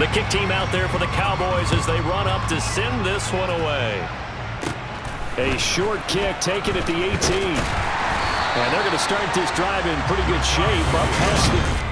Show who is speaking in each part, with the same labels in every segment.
Speaker 1: The kick team out there for the Cowboys as they run up to send this one away. A short kick taken at the 18. And they're going to start this drive in pretty good shape up past the...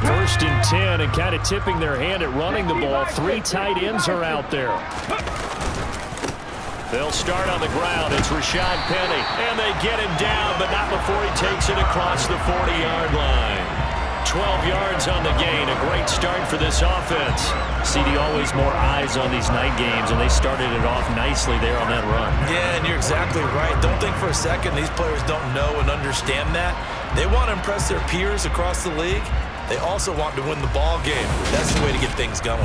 Speaker 1: First and 10, and kind of tipping their hand at running the ball. 3 tight ends are out there. They'll start on the ground. It's Rashad Penny, and they get him down, but not before he takes it across the 40-yard line. 12 yards on the gain. A great start for this offense. CD, always more eyes on these night games, and they started it off nicely there on that run. Yeah,
Speaker 2: and you're exactly right. Don't think for a second these players don't know and understand that. They want to impress their peers across the league. They also want to win the ball game. That's the way to get things going.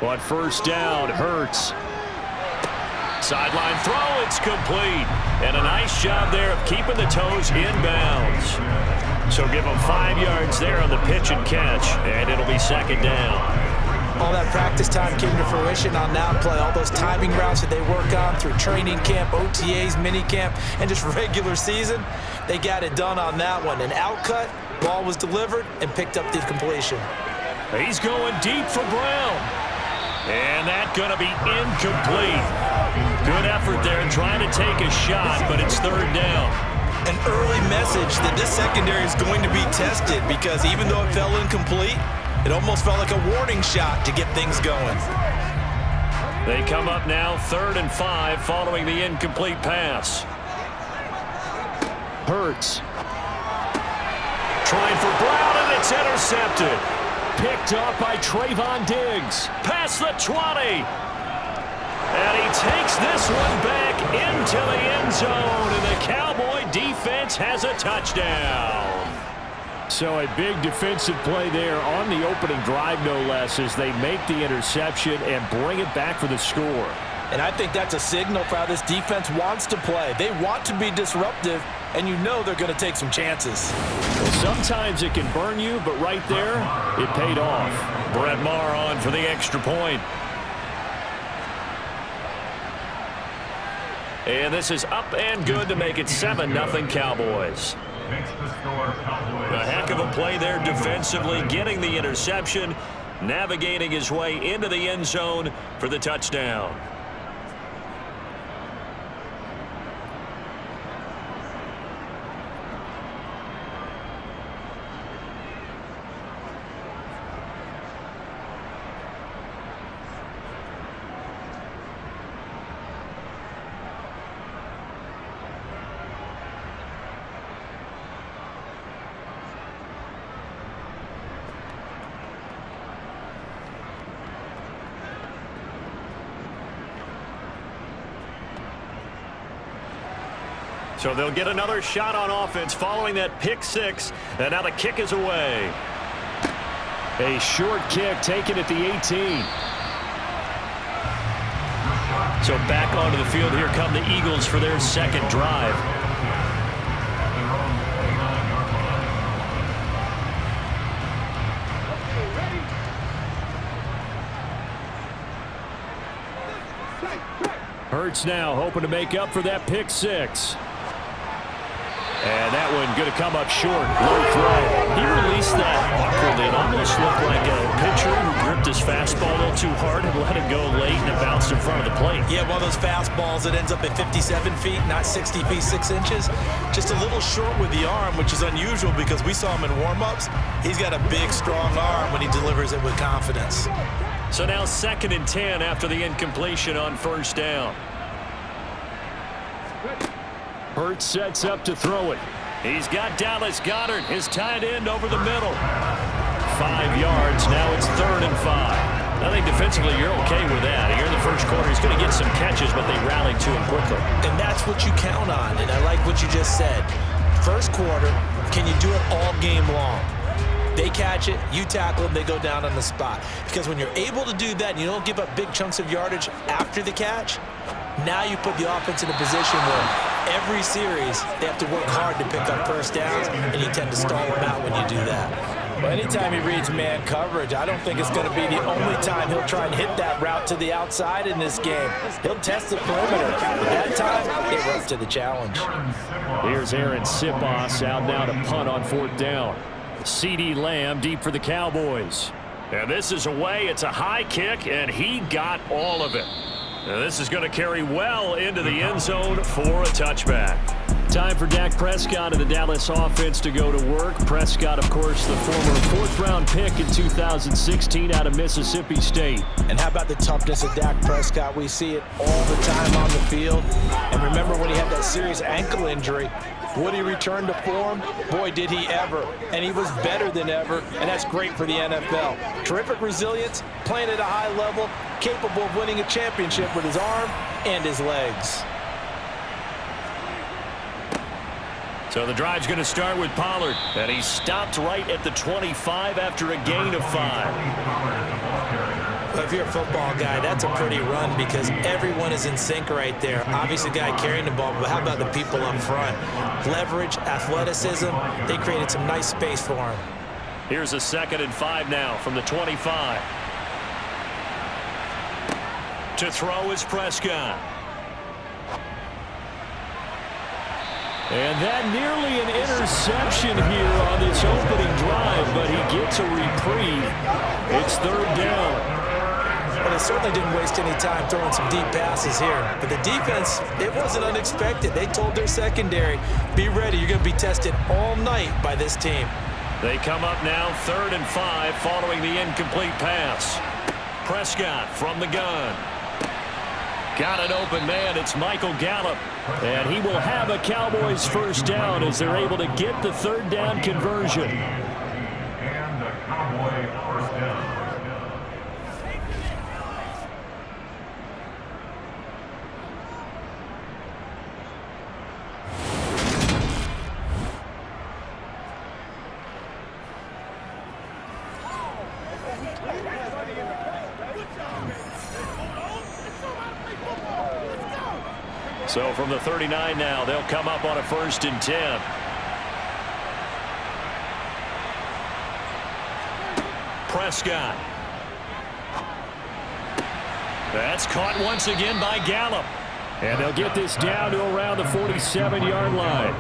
Speaker 1: On first down, Hurts. Sideline throw, it's complete. And a nice job there of keeping the toes inbounds. So give them 5 yards there on the pitch and catch, and it'll be second down.
Speaker 2: All that practice time came to fruition on that play. All those timing routes that they work on through training camp, OTAs, mini camp, and just regular season, they got it done on that one. An outcut, ball was delivered, and picked up the completion.
Speaker 1: He's going deep for Brown. And that's going to be incomplete. Good effort there in trying to take a shot, but it's third down.
Speaker 2: An early message that this secondary is going to be tested because even though it fell incomplete, it almost felt like a warning shot to get things going.
Speaker 1: They come up now 3rd and 5 following the incomplete pass. Hurts. Trying for Brown, and it's intercepted. Picked up by Trayvon Diggs. Past the 20. And he takes this one back into the end zone. And the Cowboy defense has a touchdown. So a big defensive play there on the opening drive, no less, as they make the interception and bring it back for the score.
Speaker 2: And I think that's a signal for how this defense wants to play. They want to be disruptive, and you know they're going to take some chances.
Speaker 1: Well, sometimes it can burn you, but right there, it paid off. Brett Maher on for the extra point. And this is up and good to make it 7-0 Cowboys. A heck of a play there defensively, getting the interception, navigating his way into the end zone for the touchdown. So they'll get another shot on offense following that pick six. And now the kick is away. A short kick taken at the 18. So back onto the field here come the Eagles for their second drive. Hurts now hoping to make up for that pick six. And that one going to come up short. Low throw. He released that awkwardly. It almost looked like a pitcher who gripped his fastball a little too hard and let it go late and it bounced in front of the plate.
Speaker 2: Yeah, one of those fastballs that ends up at 57 feet, not 60 feet, 6 inches. Just a little short with the arm, which is unusual because we saw him in warm-ups. He's got a big, strong arm when he delivers it with confidence.
Speaker 1: So now 2nd and 10 after the incompletion on first down. Hurts sets up to throw it. He's got Dallas Goedert, his tight end, over the middle. 5 yards. Now it's 3rd and 5. I think defensively you're okay with that. Here in the first quarter, he's going to get some catches, but they rallied to him quickly.
Speaker 2: And that's what you count on, and I like what you just said. First quarter, can you do it all game long? They catch it, you tackle them, they go down on the spot. Because when you're able to do that and you don't give up big chunks of yardage after the catch, now you put the offense in a position where every series they have to work hard to pick up first downs, and you tend to stall them out when you do that. Well, anytime he reads man coverage, I don't think it's going to be the only time he'll try and hit that route to the outside in this game. He'll test the perimeter. At that time, they were up to the challenge.
Speaker 1: Here's Aaron Sipos out now to punt on 4th down. CeeDee Lamb deep for the Cowboys. And this is away. It's a high kick, and he got all of it. Now this is going to carry well into the end zone for a touchback. Time for Dak Prescott and the Dallas offense to go to work. Prescott, of course, the former 4th-round pick in 2016 out of Mississippi State.
Speaker 2: And how about the toughness of Dak Prescott? We see it all the time on the field. And remember when he had that serious ankle injury, would he return to form? Boy, did he ever. And he was better than ever, and that's great for the NFL. Terrific resilience, playing at a high level, capable of winning a championship with his arm and his legs.
Speaker 1: So the drive's going to start with Pollard, and he stopped right at the 25 after a gain of 5.
Speaker 2: Well, if you're a football guy, that's a pretty run because everyone is in sync right there. Obviously, the guy carrying the ball, but how about the people up front? Leverage, athleticism, they created some nice space for him.
Speaker 1: Here's a 2nd and 5 now from the 25. To throw is Prescott. And that nearly an interception here on this opening drive, but he gets a reprieve. It's 3rd down.
Speaker 2: Well, they certainly didn't waste any time throwing some deep passes here. But the defense, it wasn't unexpected. They told their secondary, be ready. You're going to be tested all night by this team.
Speaker 1: They come up now 3rd and 5 following the incomplete pass. Prescott from the gun. Got an open man. It's Michael Gallup. And he will have a Cowboys first down as they're able to get the 3rd down conversion.
Speaker 3: And the Cowboy first down.
Speaker 1: So from the 39 now, they'll come up on a 1st and 10. Prescott. That's caught once again by Gallup. And they'll get this down to around the 47-yard line.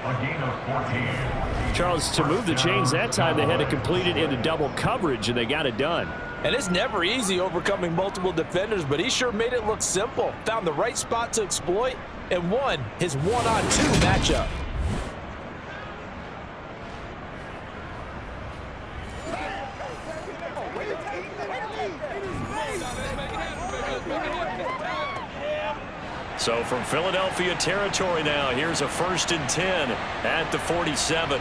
Speaker 3: A gain of 14.
Speaker 1: Charles, to move the chains that time, they had to complete it into double coverage, and they got it done.
Speaker 2: And it's never easy overcoming multiple defenders, but he sure made it look simple. Found the right spot to exploit and won his 1-on-2 matchup.
Speaker 1: So from Philadelphia territory now, here's a 1st and 10 at the 47.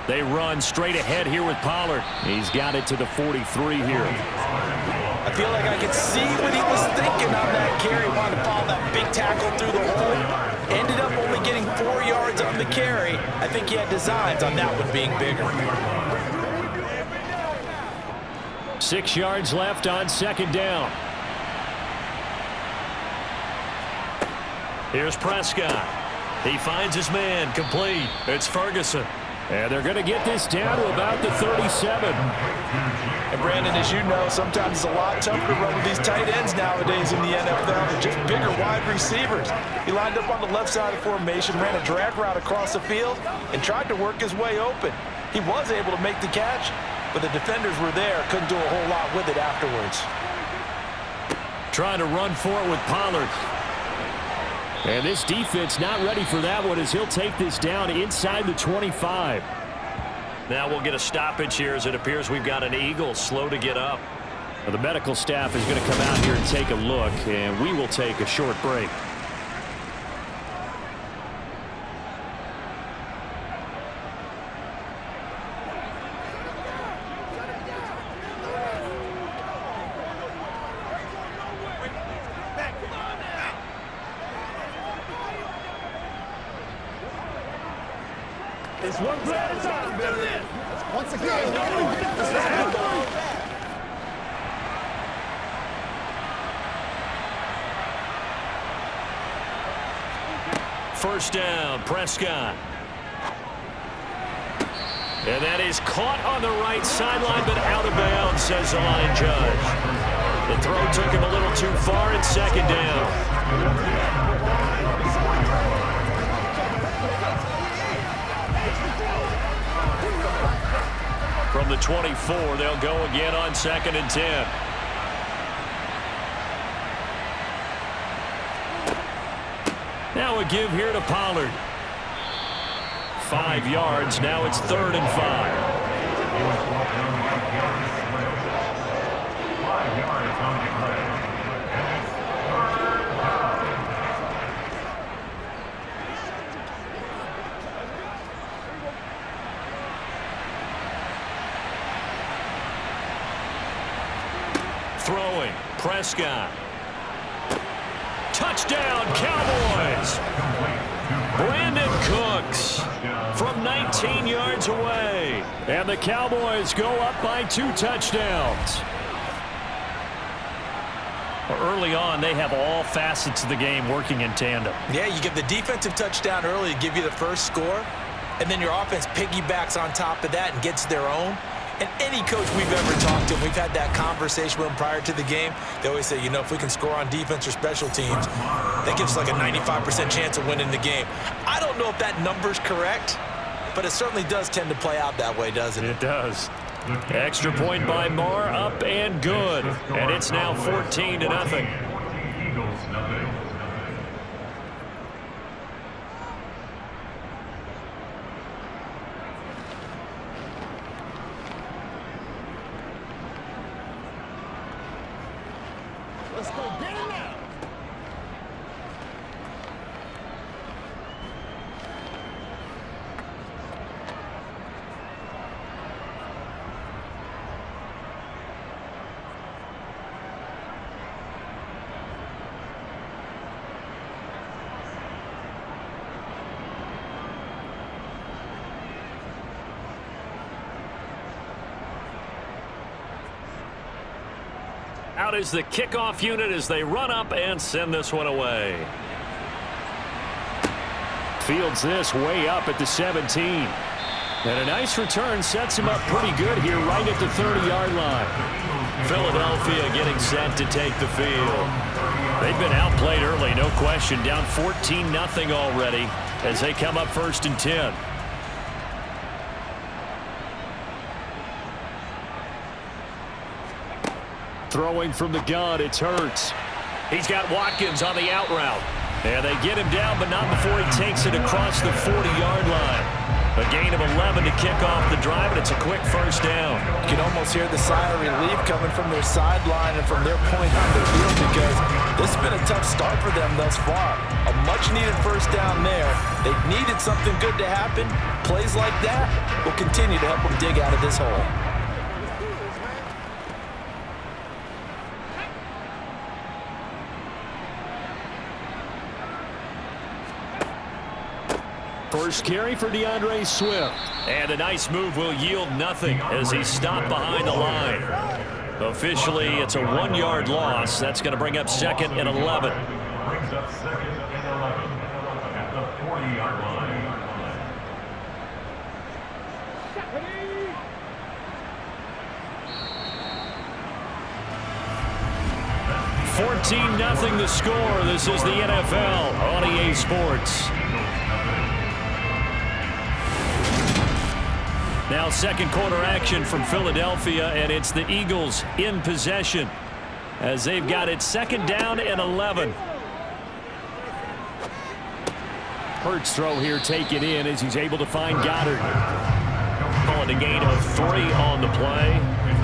Speaker 1: They run straight ahead here with Pollard. He's got it to the 43 here.
Speaker 2: I feel like I could see what he was thinking on that carry. Wanted to follow that big tackle through the hole. Ended up only getting 4 yards on the carry. I think he had designs on that one being bigger.
Speaker 1: 6 yards left on second down. Here's Prescott. He finds his man, complete. It's Ferguson. And they're going to get this down to about the 37.
Speaker 2: And Brandon, as you know, sometimes it's a lot tougher to run with these tight ends nowadays in the NFL. They're just bigger wide receivers. He lined up on the left side of the formation, ran a drag route across the field, and tried to work his way open. He was able to make the catch, but the defenders were there, couldn't do a whole lot with it afterwards.
Speaker 1: Trying to run for it with Pollard. And this defense not ready for that one as he'll take this down inside the 25. Now we'll get a stoppage here as it appears we've got an Eagle slow to get up. Well, the medical staff is going to come out here and take a look, and we will take a short break.
Speaker 4: It's one play at a time, baby. Once again,
Speaker 1: First down, Prescott. And that is caught on the right sideline, but out of bounds, says the line judge. The throw took him a little too far in second down. From the 24, they'll go again on 2nd and 10. Now a give here to Pollard. 5 yards. Now it's 3rd and 5.
Speaker 3: 5 yards on the play.
Speaker 1: Throwing, Prescott. Touchdown, Cowboys! Brandon Cooks from 19 yards away. And the Cowboys go up by 2 touchdowns. Early on, they have all facets of the game working in tandem.
Speaker 2: Yeah, you get the defensive touchdown early to give you the first score, and then your offense piggybacks on top of that and gets their own. And any coach we've ever talked to, we've had that conversation with them prior to the game. They always say, you know, if we can score on defense or special teams, that gives us like a 95% chance of winning the game. I don't know if that number's correct, but it certainly does tend to play out that way, doesn't it?
Speaker 1: It does. Extra point by Marr, up and good. And it's now 14-0.
Speaker 3: Eagles, nothing.
Speaker 4: let's go get it now.
Speaker 1: Out is the kickoff unit as they run up and send this one away. Fields this way up at the 17. And a nice return sets him up pretty good here right at the 30-yard line. Philadelphia getting set to take the field. They've been outplayed early, no question. Down 14-0 already as they come up 1st and 10. Throwing from the gun, it's Hurts. He's got Watkins on the out route. And they get him down, but not before he takes it across the 40-yard line. A gain of 11 to kick off the drive, and it's a quick first down.
Speaker 2: You can almost hear the sigh of relief coming from their sideline and from their point on the field because this has been a tough start for them thus far. A much-needed first down there. They needed something good to happen. Plays like that will continue to help them dig out of this hole.
Speaker 1: First carry for DeAndre Swift. And a nice move will yield nothing as he's stopped behind the line. Officially, it's a 1-yard loss. That's going to bring up 2nd and 11.
Speaker 3: Brings up 2nd and 11 at the 40-yard line.
Speaker 1: 14-0 the score. This is the NFL on EA Sports. Now second quarter action from Philadelphia, and it's the Eagles in possession as they've got it 2nd down and 11. Hurts throw here taken in as he's able to find Goddard. Calling a gain of 3 on the play,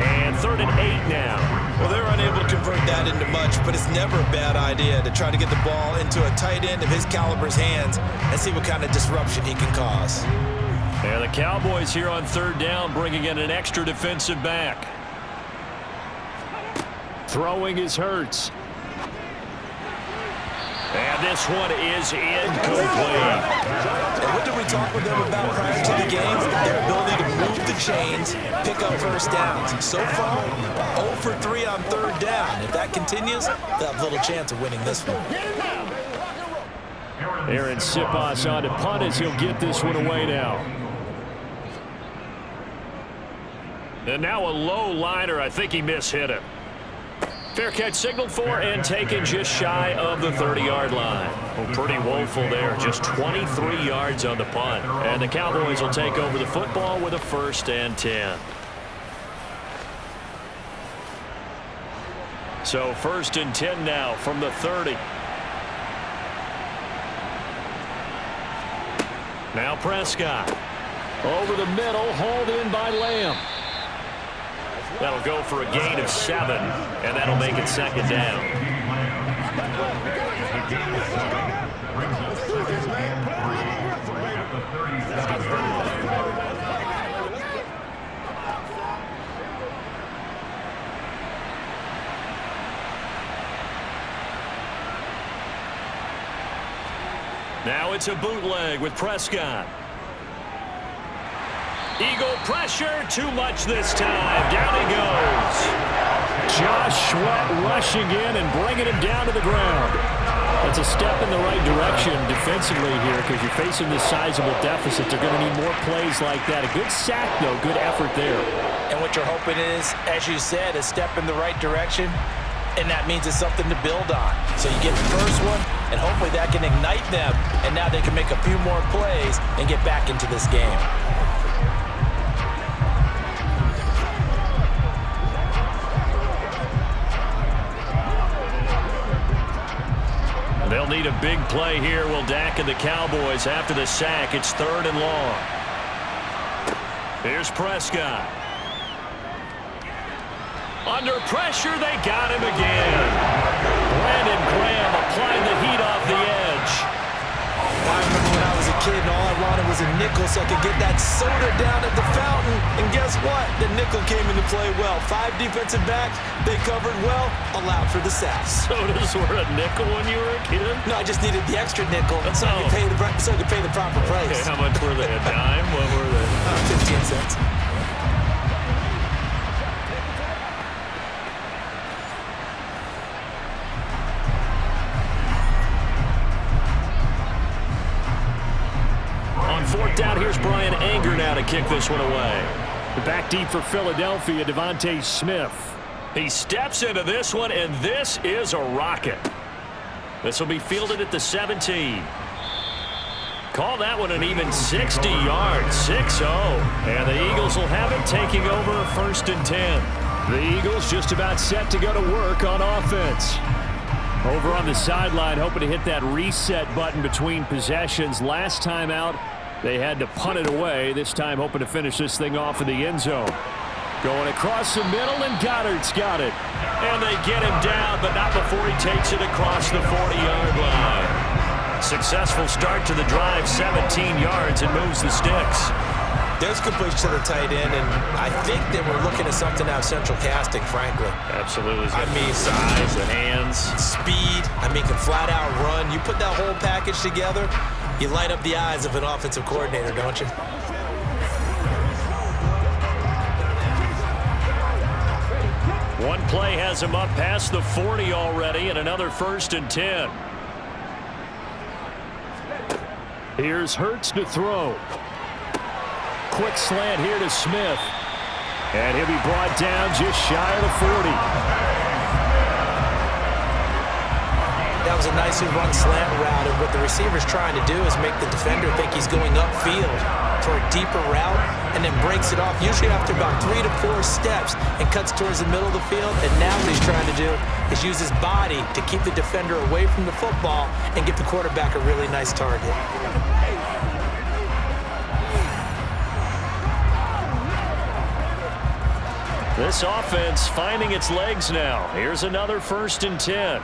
Speaker 1: and 3rd and 8 now.
Speaker 2: Well, they're unable to convert that into much, but it's never a bad idea to try to get the ball into a tight end of his caliber's hands and see what kind of disruption he can cause.
Speaker 1: And the Cowboys here on 3rd down, bringing in an extra defensive back. Throwing is Hurts. And this one is incomplete.
Speaker 2: And what did we talk with them about prior to the game? Their ability to move the chains, pick up first downs. So far, 0 for 3 on 3rd down. If that continues, they'll have little chance of winning this one.
Speaker 1: Aaron Siposs on to punt as he'll get this one away now. And now a low liner. I think he mishit it. Fair catch signaled for and taken just shy of the 30-yard line. Well, pretty woeful there. Just 23 yards on the punt. And the Cowboys will take over the football with a 1st and 10. So 1st and 10 now from the 30. Now Prescott. Over the middle, hauled in by Lamb. That'll go for a gain of 7, and that'll make it 2nd down.
Speaker 3: Brings up 2nd and 3 at the 37-yard line.
Speaker 1: Now it's a bootleg with Prescott. Eagle pressure, too much this time. Down he goes. Josh Sweat rushing in and bringing him down to the ground. That's a step in the right direction defensively here because you're facing this sizable deficit. They're going to need more plays like that. A good sack, though. Good effort there.
Speaker 2: And what you're hoping is, as you said, a step in the right direction, and that means it's something to build on. So you get the first one, and hopefully that can ignite them, and now they can make a few more plays and get back into this game.
Speaker 1: They'll need a big play here. Will Dak and the Cowboys after the sack. It's 3rd and long. Here's Prescott. Under pressure, they got him again. Brandon Graham applying the heat off the edge.
Speaker 2: I remember when I was a kid and all I wanted was a nickel so I could get that soda down at the fountain. And guess what? The nickel came into play well. 5 defensive backs, they covered well, allowed for the sack.
Speaker 1: Sodas were a nickel when you were a kid?
Speaker 2: No, I just needed the extra nickel so I could pay the proper price.
Speaker 1: Okay, how much were they? A dime? What were they?
Speaker 2: 15 cents.
Speaker 1: On 4th down, here's Brian Anger now to kick this one away. Back deep for Philadelphia, Devontae Smith. He steps into this one, and this is a rocket. This will be fielded at the 17. Call that one an even 60 yards, 6-0. And the Eagles will have it, taking over a 1st and 10. The Eagles just about set to go to work on offense. Over on the sideline, hoping to hit that reset button between possessions. Last time out, they had to punt it away. This time hoping to finish this thing off in the end zone. Going across the middle, and Goddard's got it. And they get him down, but not before he takes it across the 40-yard line. Successful start to the drive, 17 yards, and moves the sticks.
Speaker 2: There's good push to the tight end, and I think they were looking at something out of central casting, frankly.
Speaker 1: Absolutely.
Speaker 2: I mean,
Speaker 1: size, the hands.
Speaker 2: Speed, I mean, can flat out run. You put that whole package together, you light up the eyes of an offensive coordinator, don't you?
Speaker 1: One play has him up past the 40 already, and another 1st and 10. Here's Hurts to throw. Quick slant here to Smith. And he'll be brought down just shy of the 40.
Speaker 2: That was a nicely run slant route, and what the receiver's trying to do is make the defender think he's going upfield for a deeper route, and then breaks it off, usually after about 3 to 4 steps, and cuts towards the middle of the field. And now what he's trying to do is use his body to keep the defender away from the football and give the quarterback a really nice target.
Speaker 1: This offense finding its legs now. Here's another 1st and 10.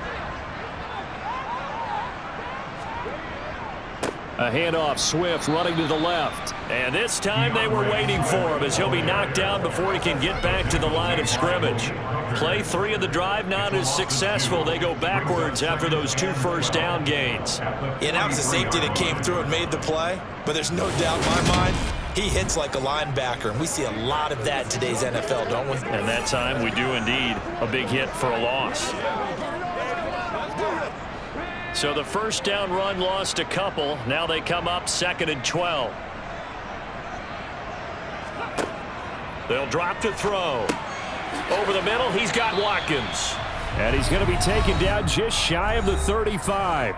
Speaker 1: A handoff, Swift running to the left. And this time they were waiting for him as he'll be knocked down before he can get back to the line of scrimmage. Play 3 of the drive not as successful. They go backwards after those 2 first down gains.
Speaker 2: Yeah, that was the safety that came through and made the play. But there's no doubt in my mind, he hits like a linebacker, and we see a lot of that in today's NFL, don't we?
Speaker 1: And that time we do indeed a big hit for a loss. So the first down run lost a couple. Now they come up 2nd and 12. They'll drop to throw. Over the middle, he's got Watkins. And he's going to be taken down just shy of the 35.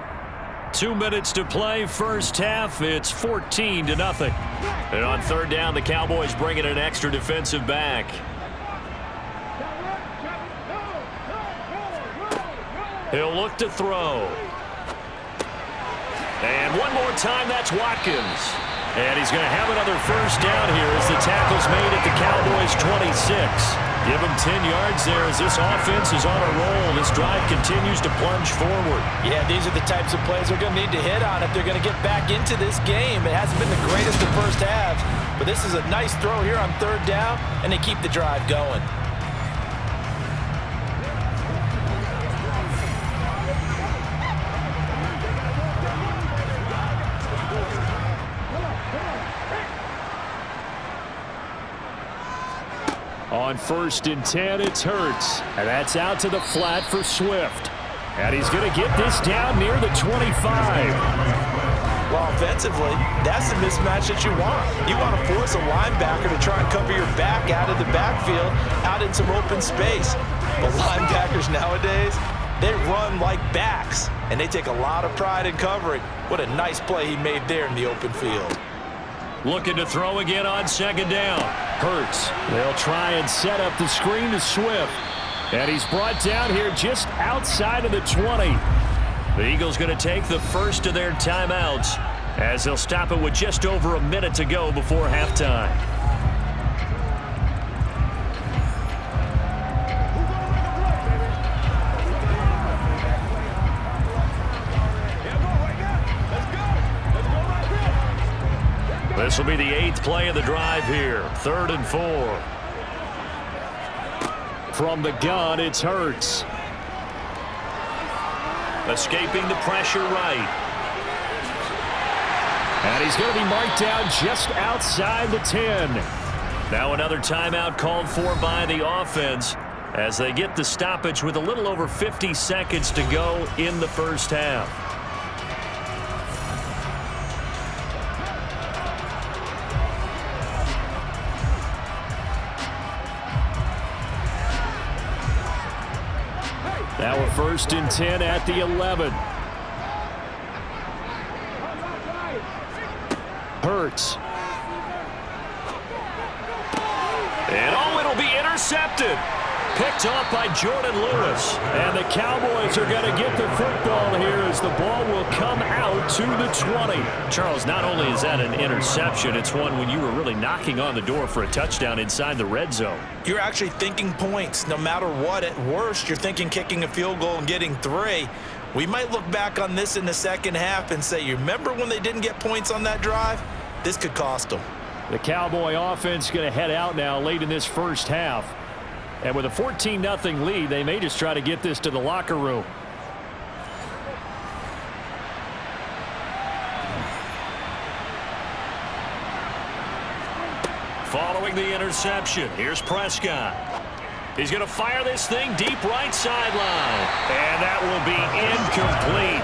Speaker 1: 2 minutes to play, first half. It's 14-0. And on 3rd down, the Cowboys bring in an extra defensive back. He'll look to throw. And one more time, that's Watkins. And he's going to have another first down here as the tackle's made at the Cowboys' 26. Give him 10 yards there as this offense is on a roll. This drive continues to plunge forward.
Speaker 2: Yeah, these are the types of plays they're going to need to hit on if they're going to get back into this game. It hasn't been the greatest of first halves, but this is a nice throw here on 3rd down, and they keep the drive going.
Speaker 1: On 1st and 10, it's Hurts. And that's out to the flat for Swift. And he's going to get this down near the 25.
Speaker 2: Well, offensively, that's the mismatch that you want. You want to force a linebacker to try and cover your back out of the backfield, out in some open space. But linebackers nowadays, they run like backs, and they take a lot of pride in covering. What a nice play he made there in the open field.
Speaker 1: Looking to throw again on 2nd down. Hurts. They'll try and set up the screen to Swift. And he's brought down here just outside of the 20. The Eagles going to take the first of their timeouts as they'll stop it with just over a minute to go before halftime. This will be the 8th play of the drive here. 3rd and 4. From the gun, it's Hurts. Escaping the pressure right. And he's going to be marked down just outside the 10. Now another timeout called for by the offense as they get the stoppage with a little over 50 seconds to go in the first half. Now a 1st and 10 at the 11. Hurts. And it'll be intercepted. Picked off by Jordan Lewis. And the Cowboys are going to get the football here as the ball will come out to the 20. Charles, not only is that an interception, it's one when you were really knocking on the door for a touchdown inside the red zone.
Speaker 2: You're actually thinking points. No matter what, at worst, you're thinking kicking a field goal and getting 3. We might look back on this in the second half and say, you remember when they didn't get points on that drive? This could cost them.
Speaker 1: The Cowboy offense going to head out now late in this first half. And with a 14-0 lead, they may just try to get this to the locker room. Following the interception, here's Prescott. He's going to fire this thing deep right sideline. And that will be incomplete.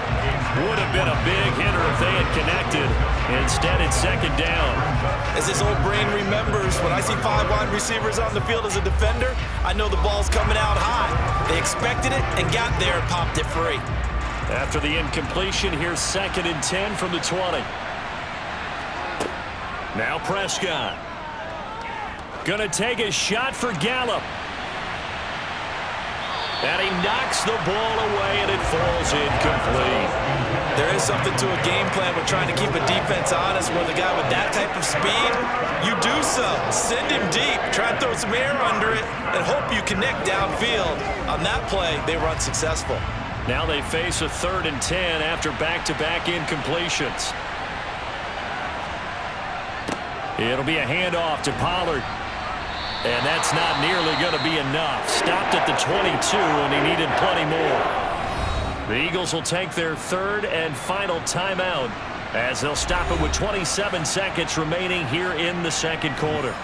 Speaker 1: Would have been a big hitter if they had connected. Instead, it's second down.
Speaker 2: As this old brain remembers, when I see 5 wide receivers on the field as a defender, I know the ball's coming out high. They expected it and got there and popped it free.
Speaker 1: After the incompletion, here's 2nd and 10 from the 20. Now Prescott. Gonna take a shot for Gallup. And he knocks the ball away, and it falls incomplete.
Speaker 2: There is something to a game plan with trying to keep a defense honest with a guy with that type of speed. You do so. Send him deep. Try and throw some air under it and hope you connect downfield. On that play, they were unsuccessful.
Speaker 1: Now they face a 3rd and 10 after back-to-back incompletions. It'll be a handoff to Pollard. And that's not nearly going to be enough. Stopped at the 22, and he needed plenty more. The Eagles will take their 3rd and final timeout as they'll stop it with 27 seconds remaining here in the 2nd quarter.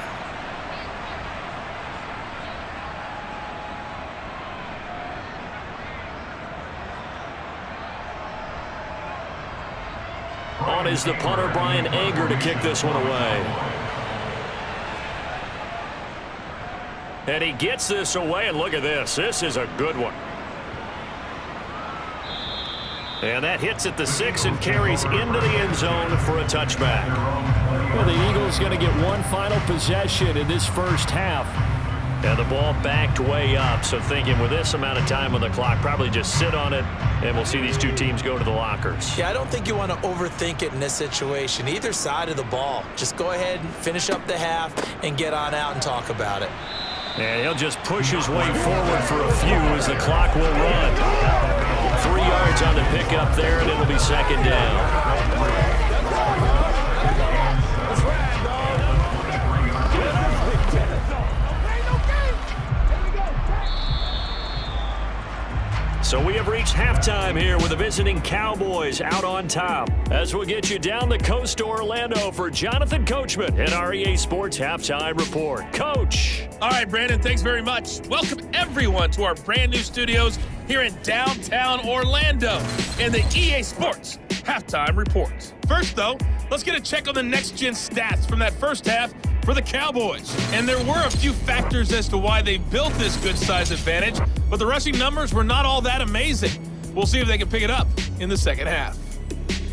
Speaker 1: On is the punter, Brian Anger, to kick this one away. And he gets this away, and look at this. This is a good one. And that hits at the 6 and carries into the end zone for a touchback. Well, the Eagles going to get one final possession in this first half. And the ball backed way up, so thinking with this amount of time on the clock, probably just sit on it, and we'll see these two teams go to the lockers.
Speaker 2: Yeah, I don't think you want to overthink it in this situation. Either side of the ball. Just go ahead and finish up the half and get on out and talk about it.
Speaker 1: And he'll just push his way forward for a few as the clock will run. 3 yards on the pickup there, and it'll be 2nd down. So we have reached halftime here with the visiting Cowboys out on top. As we'll get you down the coast to Orlando for Jonathan Coachman at our EA Sports Halftime Report. Coach.
Speaker 5: All right, Brandon, thanks very much. Welcome everyone to our brand new studios here in downtown Orlando in the EA Sports Halftime Report. First, though, let's get a check on the next-gen stats from that first half for the Cowboys. And there were a few factors as to why they built this good-size advantage, but the rushing numbers were not all that amazing. We'll see if they can pick it up in the second half.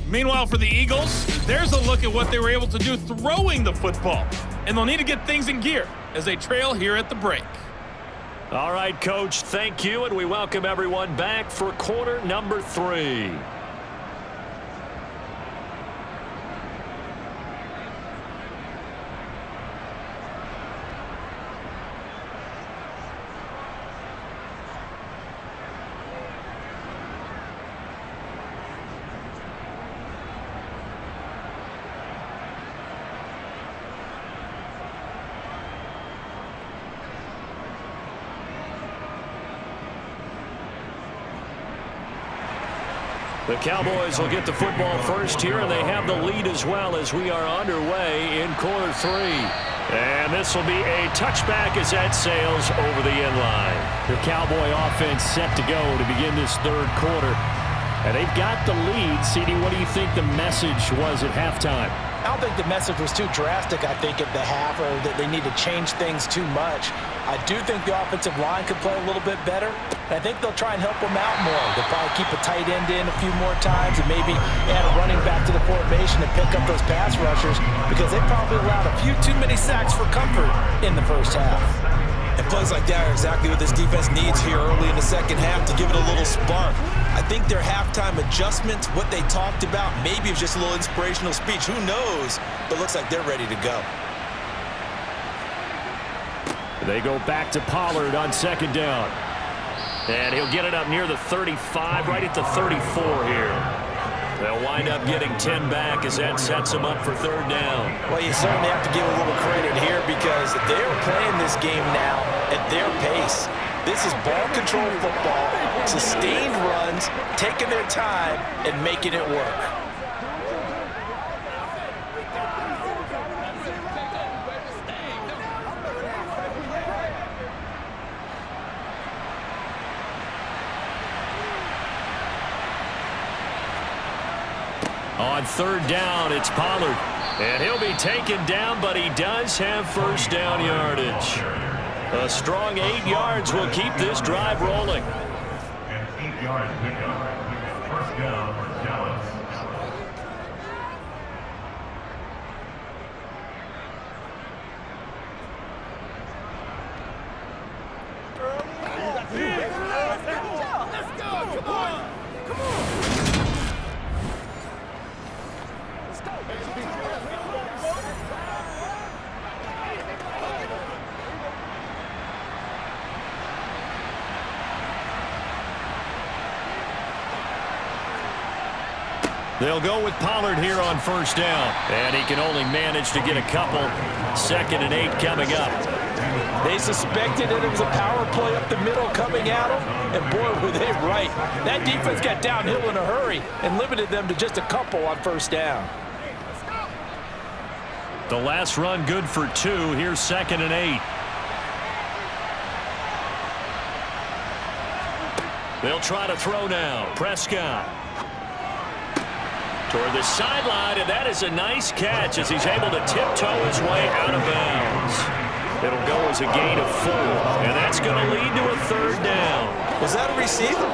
Speaker 5: Meanwhile, for the Eagles, there's a look at what they were able to do throwing the football. And they'll need to get things in gear as they trail here at the break.
Speaker 1: All right, Coach, thank you, and we welcome everyone back for quarter number 3. The Cowboys will get the football first here, and they have the lead as well as we are underway in quarter 3. And this will be a touchback as that sails over the end line. The Cowboy offense set to go to begin this 3rd quarter. And they've got the lead. CD, what do you think the message was at halftime?
Speaker 2: I don't think the message was too drastic, I think, at the half, or that they need to change things too much. I do think the offensive line could play a little bit better. And I think they'll try and help them out more. They'll probably keep a tight end in a few more times and maybe add a running back to the formation and pick up those pass rushers because they probably allowed a few too many sacks for comfort in the first half. And plays like that are exactly what this defense needs here early in the second half to give it a little spark. I think their halftime adjustments, what they talked about, maybe it was just a little inspirational speech. Who knows? But looks like they're ready to go.
Speaker 1: They go back to Pollard on 2nd down. And he'll get it up near the 35, right at the 34 here. They'll wind up getting 10 back as that sets them up for 3rd down.
Speaker 2: Well, you certainly have to give a little credit here because they're playing this game now at their pace. This is ball control football, sustained runs, taking their time, and making it work.
Speaker 1: On third down, it's Pollard. And he'll be taken down, but he does have first down yardage. A strong 8 yards will keep this drive rolling.
Speaker 3: And 8 yards pickup. First down for Dallas.
Speaker 4: Let's go. Come on. Come on. Let's go.
Speaker 1: They'll go with Pollard here on first down. And he can only manage to get a couple. 2nd and 8 coming up.
Speaker 2: They suspected that it was a power play up the middle coming at them, and boy, were they right. That defense got downhill in a hurry and limited them to just a couple on first down.
Speaker 1: The last run good for 2. Here's 2nd and 8. They'll try to throw now. Prescott. Toward the sideline, and that is a nice catch as he's able to tiptoe his way out of bounds. It'll go as a gain of 4, and that's going to lead to a third down.
Speaker 2: Was that a receiver?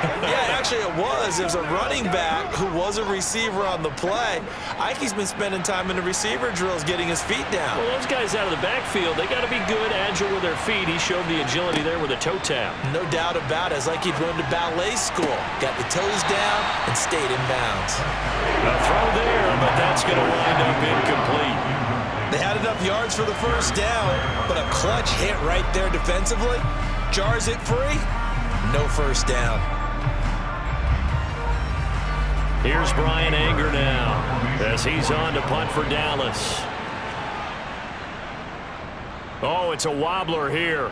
Speaker 2: Yeah, actually it was. It was a running back who was a receiver on the play. Ike's been spending time in the receiver drills getting his feet down.
Speaker 1: Well, those guys out of the backfield, they got to be good, agile with their feet. He showed the agility there with a toe tap.
Speaker 2: No doubt about it. It's like he'd run to ballet school. Got the toes down and stayed in bounds.
Speaker 1: A throw there, but that's going to wind up incomplete.
Speaker 2: They had enough yards for the first down, but a clutch hit right there defensively jars it free. No first down.
Speaker 1: Here's Brian Anger now as he's on to punt for Dallas. Oh, it's a wobbler here.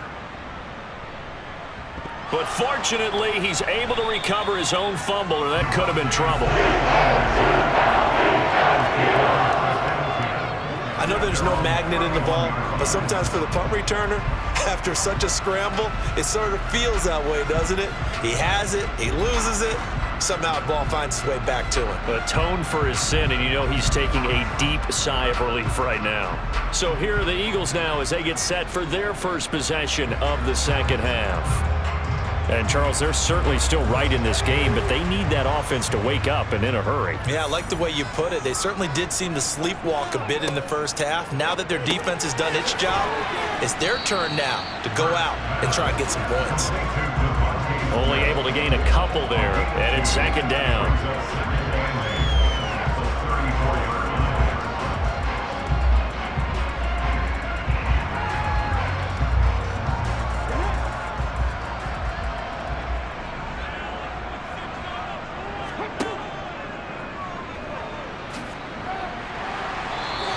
Speaker 1: But fortunately, he's able to recover his own fumble, or that could have been trouble.
Speaker 2: I know there's no magnet in the ball, but sometimes for the punt returner, after such a scramble, it sort of feels that way, doesn't it? He has it, he loses it, somehow the ball finds its way back to him.
Speaker 1: Atoned for his sin, and you know he's taking a deep sigh of relief right now. So here are the Eagles now as they get set for their first possession of the second half. And, Charles, they're certainly still right in this game, but they need that offense to wake up and in a hurry.
Speaker 2: Yeah, I like the way you put it. They certainly did seem to sleepwalk a bit in the first half. Now that their defense has done its job, it's their turn now to go out and try and get some points.
Speaker 1: Only able to gain a couple there, and it's 2nd down.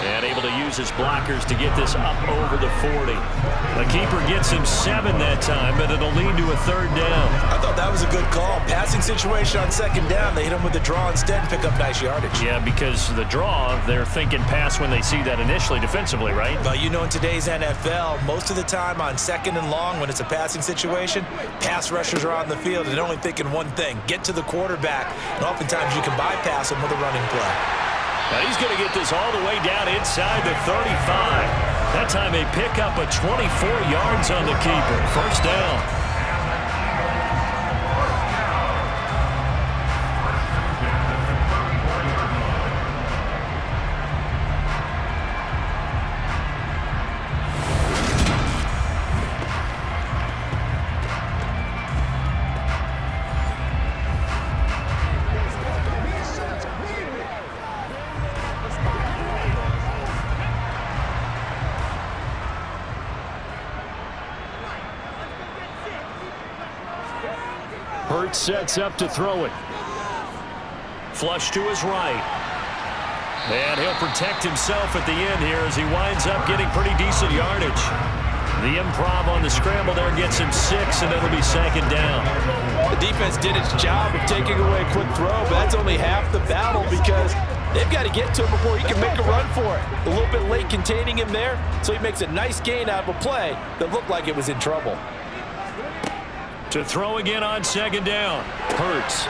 Speaker 1: And able to use his blockers to get this up over the 40. The keeper gets him 7 that time, but it'll lead to a third down.
Speaker 2: I thought that was a good call. Passing situation on 2nd down. They hit him with the draw instead and pick up nice yardage.
Speaker 1: Yeah, because the draw, they're thinking pass when they see that initially defensively, right?
Speaker 2: Well, you know, in today's NFL, most of the time on 2nd and long, when it's a passing situation, pass rushers are on the field and they're only thinking one thing, get to the quarterback. And oftentimes you can bypass them with a running play.
Speaker 1: Now he's going to get this all the way down inside the 35. That time they pick up a 24 yards on the keeper. First down. Hurts sets up to throw it. Flush to his right. And he'll protect himself at the end here as he winds up getting pretty decent yardage. The improv on the scramble there gets him 6, and it'll be 2nd down.
Speaker 2: The defense did its job of taking away a quick throw, but that's only half the battle because they've got to get to him before he can make a run for it. A little bit late containing him there, so he makes a nice gain out of a play that looked like it was in trouble.
Speaker 1: To throw again on 2nd down. Hurts.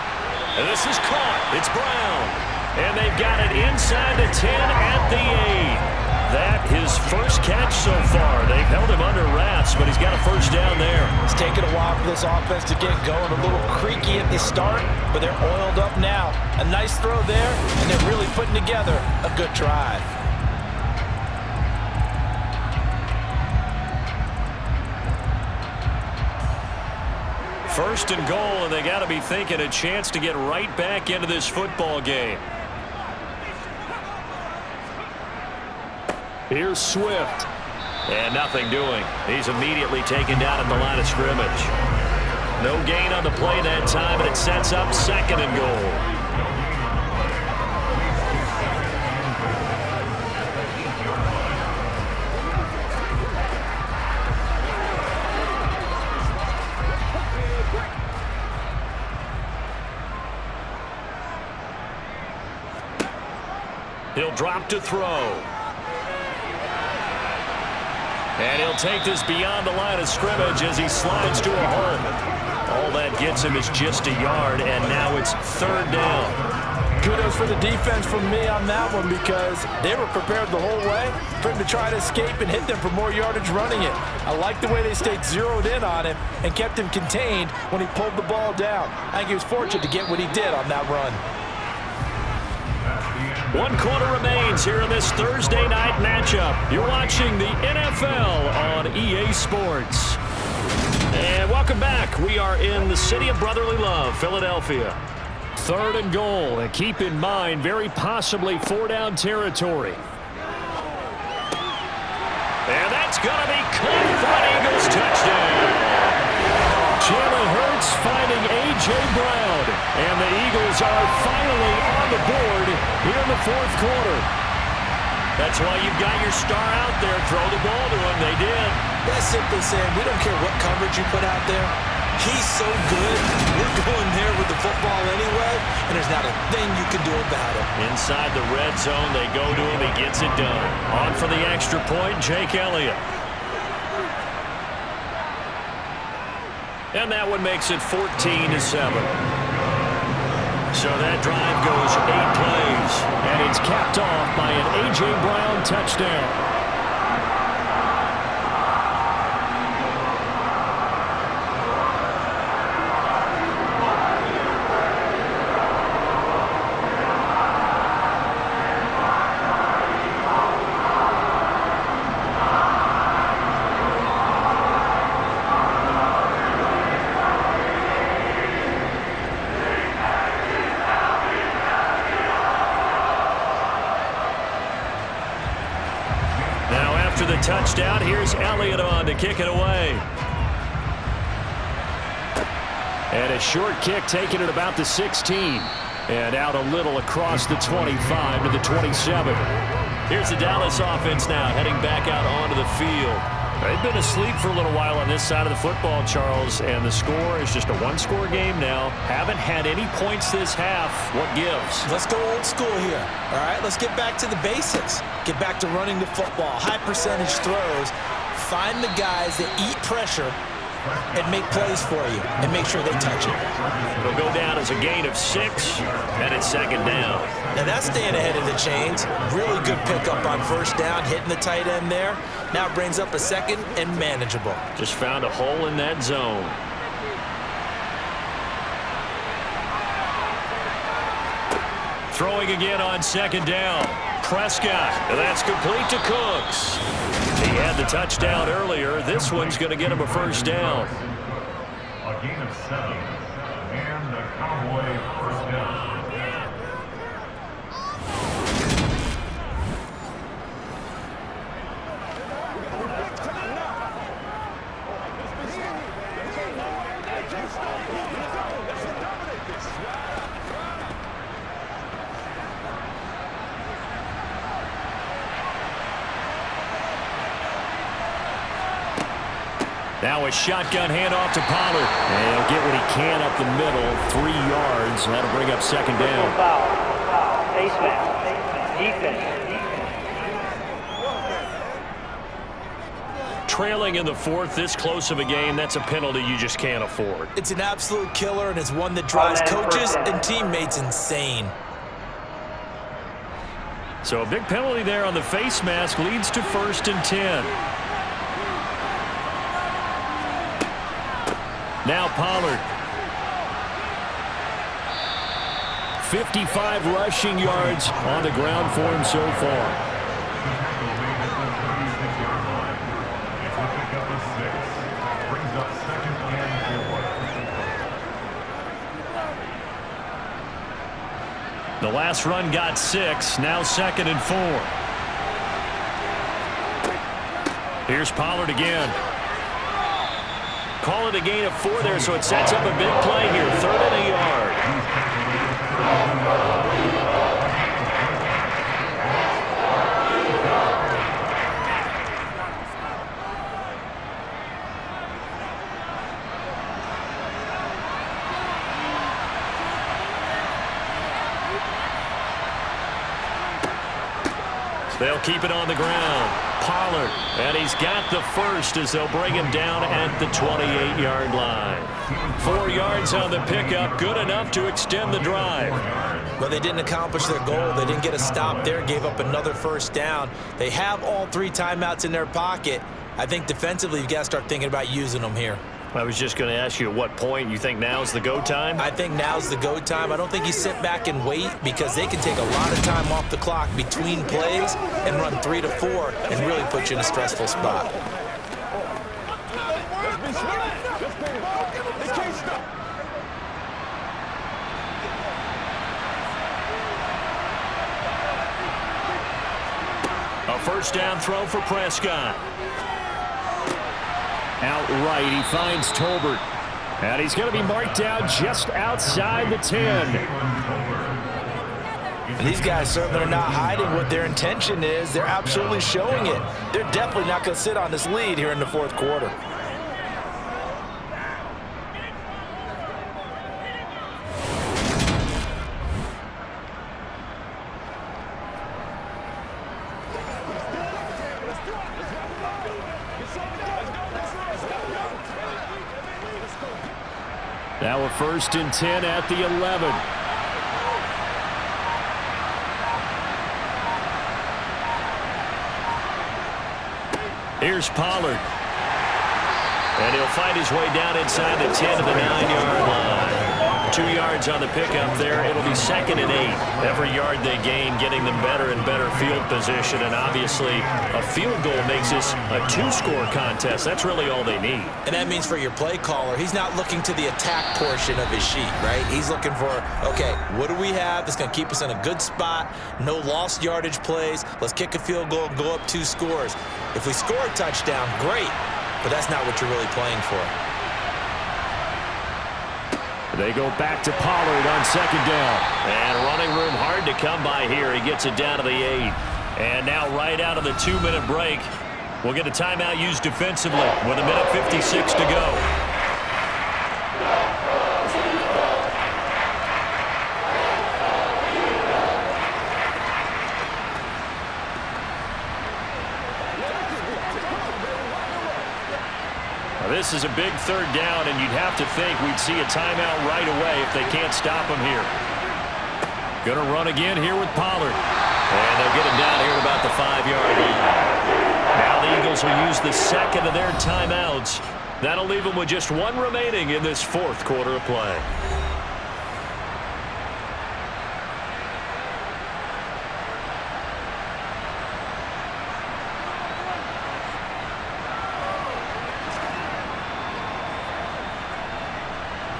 Speaker 1: And this is caught. It's Brown. And they've got it inside the 10 at the 8. That his first catch so far. They've held him under wraps, but he's got a first down there.
Speaker 2: It's taken a while for this offense to get going. A little creaky at the start, but they're oiled up now. A nice throw there, and they're really putting together a good drive.
Speaker 1: First and goal, and they got to be thinking a chance to get right back into this football game. Here's Swift. And nothing doing. He's immediately taken down at the line of scrimmage. No gain on the play that time, and it sets up second and goal. He'll drop to throw. And he'll take this beyond the line of scrimmage as he slides to a hole. All that gets him is just a yard, and now it's third down.
Speaker 2: Kudos for the defense from me on that one because they were prepared the whole way for him to try to escape and hit them for more yardage running it. I like the way they stayed zeroed in on him and kept him contained when he pulled the ball down. I think he was fortunate to get what he did on that run.
Speaker 1: 1 quarter remains here in this Thursday night matchup. You're watching the NFL on EA Sports. And welcome back. We are in the city of brotherly love, Philadelphia. Third and goal. And keep in mind, very possibly 4-down territory. And that's going to be caught for an Eagles touchdown. Jalen Hurts finding A.J. Brown. And the Eagles are finally on the board here in the fourth quarter. That's why you've got your star out there. Throw the ball to him. They did.
Speaker 2: That's simply saying we don't care what coverage you put out there. He's so good. We're going there with the football anyway, and there's not a thing you can do about it.
Speaker 1: Inside the red zone, they go to him. He gets it done. On for the extra point, Jake Elliott. And that one makes it 14-7. So that drive goes 8 plays, and it's capped off by an A.J. Brown touchdown. Touchdown. Here's Elliott on to kick it away. And a short kick taken at about the 16. And out a little across the 25 to the 27. Here's the Dallas offense now heading back out onto the field. They've been asleep for a little while on this side of the football, Charles, and the score is just a one-score game now. Haven't had any points this half. What gives?
Speaker 2: Let's go old school here. All right, let's get back to the basics. Get back to running the football, high percentage throws. Find the guys that eat pressure and make plays for you and make sure they touch it.
Speaker 1: It'll go down as a gain of 6, and it's second down.
Speaker 2: Now that's staying ahead of the chains. Really good pickup on first down, hitting the tight end there. Now it brings up a second and manageable.
Speaker 1: Just found a hole in that zone. Throwing again on second down. Prescott, and that's complete to Cooks. He had the touchdown earlier. This one's going to get him a first down.
Speaker 3: A gain of 7, and the Cowboys first down.
Speaker 1: Now a shotgun handoff to Pollard. And he'll get what he can up the middle, 3 yards. That'll bring up second down.
Speaker 6: Foul. Face mask. Defense.
Speaker 1: Trailing in the fourth, this close of a game, that's a penalty you just can't afford.
Speaker 2: It's an absolute killer, and it's one that drives coaches and teammates insane.
Speaker 1: So a big penalty there on the face mask leads to 1st and 10. Now Pollard. 55 rushing yards on the ground for him so far. The last run got 6. Now 2nd and 4. Here's Pollard again. Call it a gain of 4 there, so it sets up a big play here. 3rd and a yard. They'll keep it on the ground. Pollard, and he's got the first as they'll bring him down at the 28-yard line. 4 yards on the pickup, good enough to extend the drive.
Speaker 2: But they didn't accomplish their goal. They didn't get a stop there, gave up another 1st down. They have all 3 timeouts in their pocket. I think defensively you've got to start thinking about using them here.
Speaker 1: I was just going to ask you at what point you think now's the go time?
Speaker 2: I think now's the go time. I don't think you sit back and wait because they can take a lot of time off the clock between plays and run 3 to 4 and really put you in a stressful spot.
Speaker 1: A 1st down throw for Prescott. Outright, he finds Tolbert. And he's going to be marked down just outside the 10.
Speaker 2: And these guys certainly are not hiding what their intention is. They're absolutely showing it. They're definitely not going to sit on this lead here in the 4th quarter.
Speaker 1: Now a 1st and 10 at the 11. Here's Pollard. And he'll find his way down inside the 10 to the 9-yard line. 2 yards on the pickup there. It'll be 2nd and 8. Every yard they gain getting them better and better field position. And obviously a field goal makes this a 2-score contest. That's really all they need.
Speaker 2: And that means for your play caller, he's not looking to the attack portion of his sheet, right? He's looking for, okay, what do we have that's going to keep us in a good spot? No lost yardage plays. Let's kick a field goal and go up 2 scores. If we score a touchdown, great. But that's not what you're really playing for.
Speaker 1: They go back to Pollard on 2nd down. And running room hard to come by here. He gets it down to the 8. And now right out of the 2-minute break, we'll get a timeout used defensively with 1:56 to go. This is a big 3rd down, and you'd have to think we'd see a timeout right away if they can't stop him here. Going to run again here with Pollard. And they'll get him down here at about the 5-yard line. Now the Eagles will use the 2nd of their timeouts. That'll leave them with just 1 remaining in this 4th quarter of play.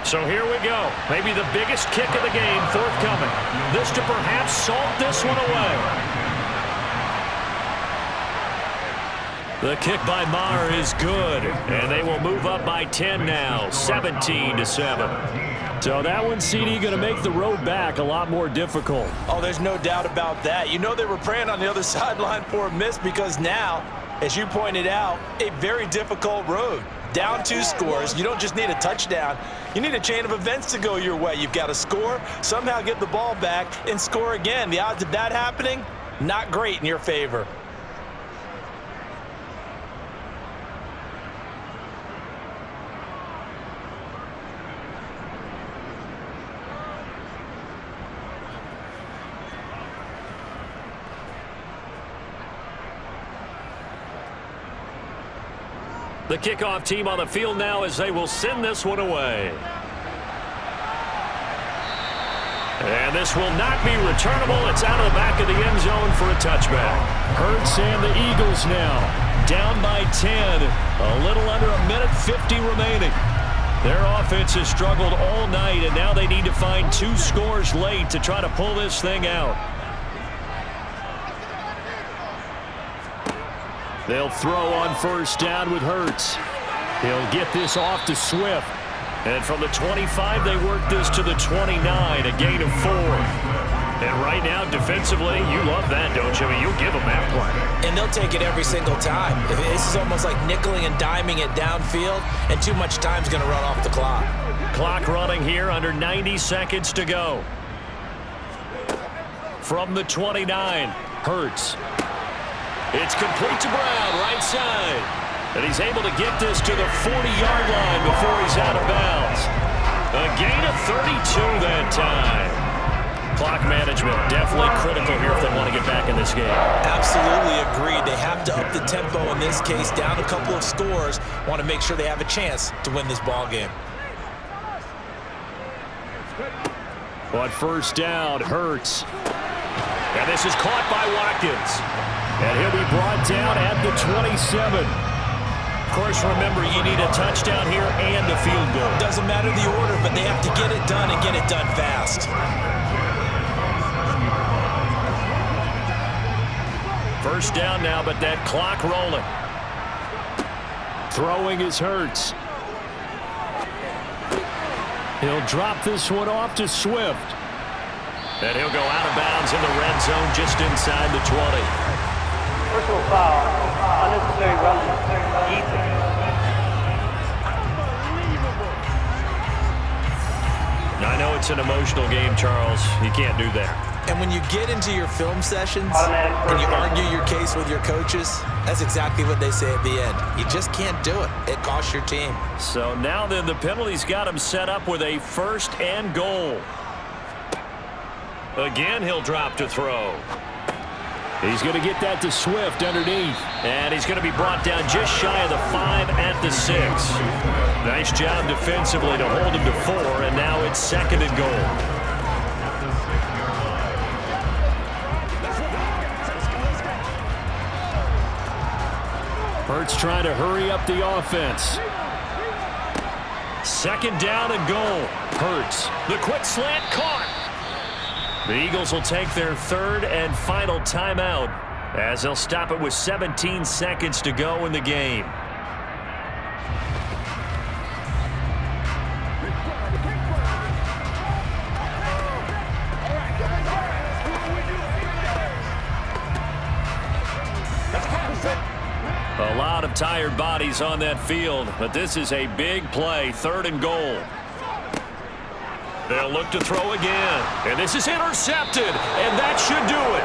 Speaker 1: So here we go. Maybe the biggest kick of the game forthcoming. This to perhaps salt this one away. The kick by Maher is good. And they will move up by 10 now, 17-7. So that one, CD, going to make the road back a lot more difficult.
Speaker 2: Oh, there's no doubt about that. You know they were praying on the other sideline for a miss because now, as you pointed out, a very difficult road. Down 2 scores. You don't just need a touchdown. You need a chain of events to go your way. You've got to score, somehow get the ball back, and score again. The odds of that happening, not great in your favor.
Speaker 1: The kickoff team on the field now as they will send this one away. And this will not be returnable. It's out of the back of the end zone for a touchback. Hurts and the Eagles now down by 10. A little under a minute 50 remaining. Their offense has struggled all night, and now they need to find 2 scores late to try to pull this thing out. They'll throw on first down with Hurts. He'll get this off to Swift. And from the 25, they work this to the 29, a gain of 4. And right now, defensively, you love that, don't you? I mean, you'll give them that play.
Speaker 2: And they'll take it every single time. This is almost like nickeling and diming it downfield, and too much time's going to run off the clock.
Speaker 1: Clock running here, under 90 seconds to go. From the 29, Hurts. It's complete to Brown, right side. And he's able to get this to the 40-yard line before he's out of bounds. A gain of 32 that time. Clock management definitely critical here if they want to get back in this game.
Speaker 2: Absolutely agreed. They have to up the tempo in this case, down a couple of scores. Want to make sure they have a chance to win this ball game.
Speaker 1: On first down, Hurts. And this is caught by Watkins. And he'll be brought down at the 27. Of course, remember, you need a touchdown here and a field goal.
Speaker 2: Doesn't matter the order, but they have to get it done and get it done fast.
Speaker 1: First down now, but that clock rolling. Throwing is Hurts. He'll drop this one off to Swift. And he'll go out of bounds in the red zone just inside the 20.
Speaker 6: Personal foul, unnecessary roughness, defense.
Speaker 1: I know it's an emotional game, Charles. You can't do that.
Speaker 2: And when you get into your film sessions and you argue your case with your coaches, that's exactly what they say at the end. You just can't do it. It costs your team.
Speaker 1: So now then, the penalty's got him set up with a 1st and goal. Again, he'll drop to throw. He's going to get that to Swift underneath. And he's going to be brought down just shy of the 5 at the 6. Nice job defensively to hold him to 4, and now it's 2nd and goal. Hurts trying to hurry up the offense. 2nd down and goal. Hurts. The quick slant caught. The Eagles will take their 3rd and final timeout as they'll stop it with 17 seconds to go in the game. A lot of tired bodies on that field, but this is a big play, 3rd and goal. They'll look to throw again. And this is intercepted. And that should do it.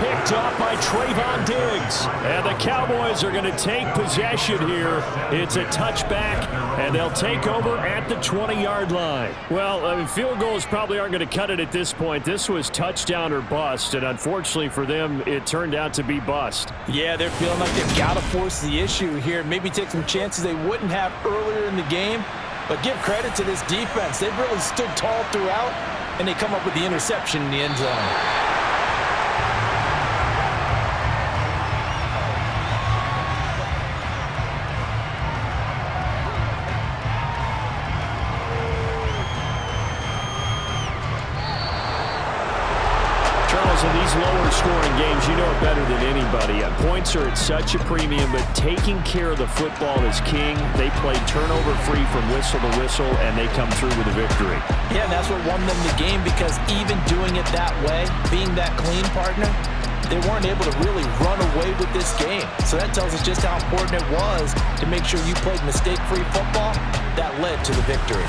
Speaker 1: Picked up by Trayvon Diggs. And the Cowboys are going to take possession here. It's a touchback, and they'll take over at the 20-yard line. Well, I mean, field goals probably aren't going to cut it at this point. This was touchdown or bust, and unfortunately for them, it turned out to be bust.
Speaker 2: Yeah, they're feeling like they've got to force the issue here. Maybe take some chances they wouldn't have earlier in the game. But give credit to this defense. They've really stood tall throughout, and they come up with the interception in the end zone.
Speaker 1: In these lower-scoring games, you know it better than anybody. Points are at such a premium, but taking care of the football is king. They played turnover-free from whistle to whistle, and they come through with a victory.
Speaker 2: Yeah, and that's what won them the game, because even doing it that way, being that clean partner, they weren't able to really run away with this game. So that tells us just how important it was to make sure you played mistake-free football. That led to the victory.